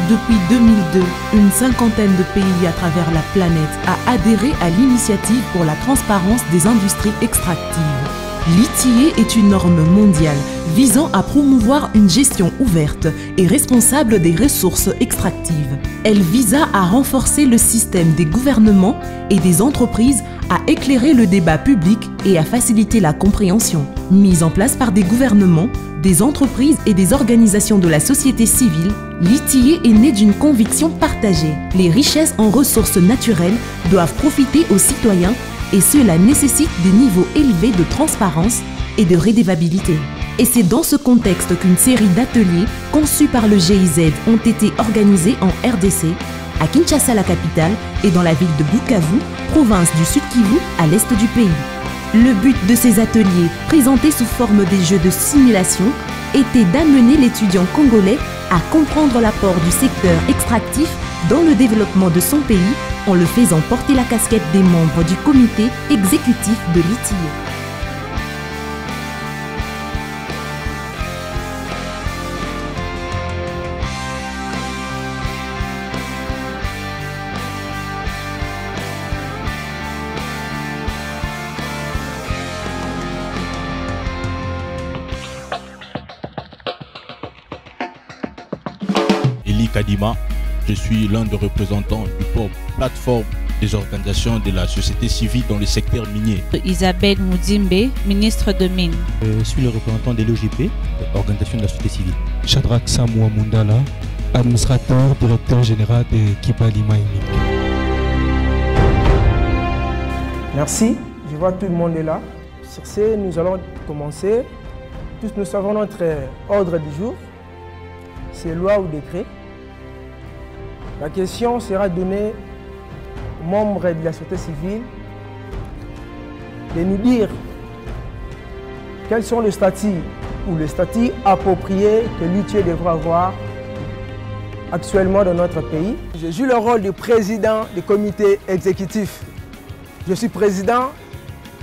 Depuis 2002, une cinquantaine de pays à travers la planète a adhéré à l'initiative pour la transparence des industries extractives. L'ITIE est une norme mondiale visant à promouvoir une gestion ouverte et responsable des ressources extractives. Elle visa à renforcer le système des gouvernements et des entreprises, à éclairer le débat public et à faciliter la compréhension. Mise en place par des gouvernements, des entreprises et des organisations de la société civile, l'ITIE est née d'une conviction partagée. Les richesses en ressources naturelles doivent profiter aux citoyens et cela nécessite des niveaux élevés de transparence et de redevabilité. Et c'est dans ce contexte qu'une série d'ateliers conçus par le GIZ ont été organisés en RDC, à Kinshasa la capitale et dans la ville de Bukavu, province du Sud Kivu à l'est du pays. Le but de ces ateliers, présentés sous forme des jeux de simulation, était d'amener l'étudiant congolais à comprendre l'apport du secteur extractif dans le développement de son pays en le faisant porter la casquette des membres du comité exécutif de l'ITIE. Kadima, je suis l'un des représentants du pôle plateforme des organisations de la société civile dans le secteur minier. Isabelle Moudimbe, ministre de Mines. Je suis le représentant de l'OGP, organisation de la société civile. Shadrach Samoua Mundala, administrateur, directeur général de Kipalima Inc. Merci, je vois tout le monde est là. Sur ce, nous allons commencer. Tous nous savons notre ordre du jour, c'est loi ou décret. La question sera donnée aux membres de la société civile de nous dire quels sont les statuts ou les statuts appropriés que l'ITIE devra avoir actuellement dans notre pays. Je joue le rôle du président du comité exécutif. Je suis président,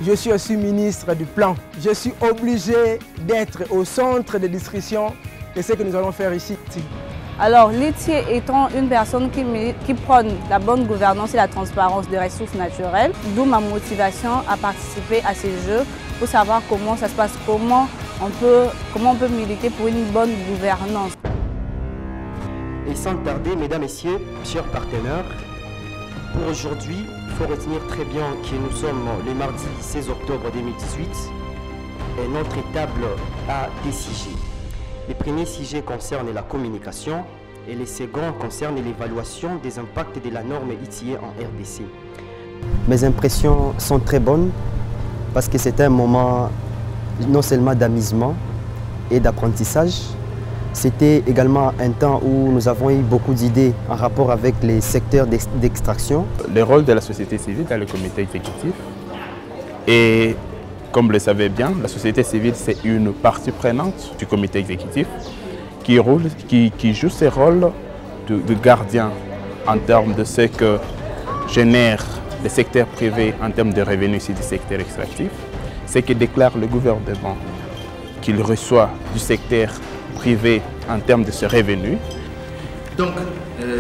je suis aussi ministre du plan. Je suis obligé d'être au centre de discussion de ce que nous allons faire ici. Alors, l'ITIE étant une personne qui prône la bonne gouvernance et la transparence des ressources naturelles, d'où ma motivation à participer à ces jeux pour savoir comment ça se passe, comment on peut militer pour une bonne gouvernance. Et sans tarder, mesdames, messieurs, chers partenaires, pour aujourd'hui, il faut retenir très bien que nous sommes le mardi 16 octobre 2018 et notre table a des sujets. Le premier sujet concerne la communication et le second concerne l'évaluation des impacts de la norme ITIE en RDC. Mes impressions sont très bonnes parce que c'était un moment non seulement d'amusement et d'apprentissage, c'était également un temps où nous avons eu beaucoup d'idées en rapport avec les secteurs d'extraction. Le rôle de la société civile dans le comité exécutif et comme vous le savez bien, la société civile, c'est une partie prenante du comité exécutif qui joue ce rôle de gardien en termes de ce que génère le secteur privé en termes de revenus ici du secteur extractif, ce que déclare le gouvernement qu'il reçoit du secteur privé en termes de ce revenu. Donc,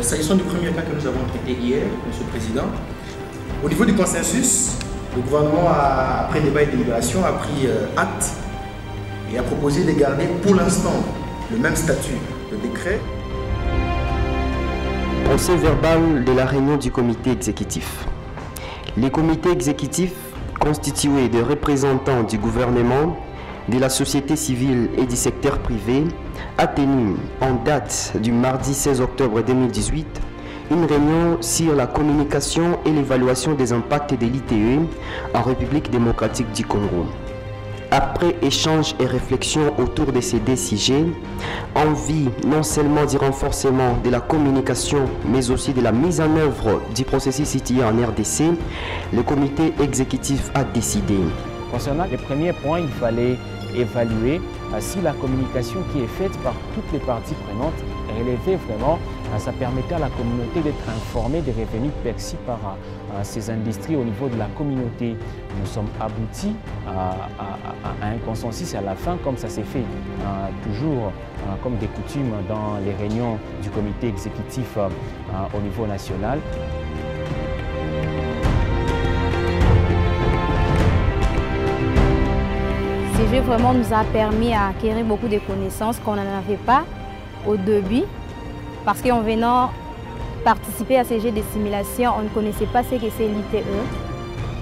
s'agissant du premier cas que nous avons traité hier, M. le Président, au niveau du consensus, le gouvernement, après débat et délibération, a pris acte et a proposé de garder pour l'instant le même statut de décret. Procès verbal de la réunion du comité exécutif. Le comité exécutif, constitué de représentants du gouvernement, de la société civile et du secteur privé, a tenu en date du mardi 16 octobre 2018 une réunion sur la communication et l'évaluation des impacts de l'ITIE en République démocratique du Congo. Après échange et réflexion autour de ces deux sujets, en vue non seulement du renforcement de la communication, mais aussi de la mise en œuvre du processus ITIE en RDC, le comité exécutif a décidé. Concernant les premiers points, il fallait évaluer si la communication qui est faite par toutes les parties prenantes relevait vraiment, ça permettait à la communauté d'être informée des revenus perçus par ces industries au niveau de la communauté. Nous sommes aboutis à un consensus à la fin, comme ça s'est fait toujours comme des coutumes dans les réunions du comité exécutif au niveau national. Ce jeu vraiment nous a permis d'acquérir beaucoup de connaissances qu'on n'en avait pas au début, parce qu'en venant participer à ces jeux de simulation, on ne connaissait pas ce que c'est l'ITE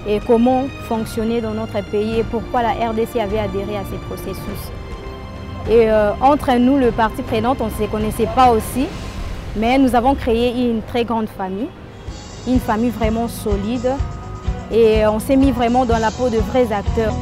et comment fonctionner dans notre pays et pourquoi la RDC avait adhéré à ces processus. Et entre nous, le parti prenante, on ne se connaissait pas aussi, mais nous avons créé une très grande famille, une famille vraiment solide et on s'est mis vraiment dans la peau de vrais acteurs.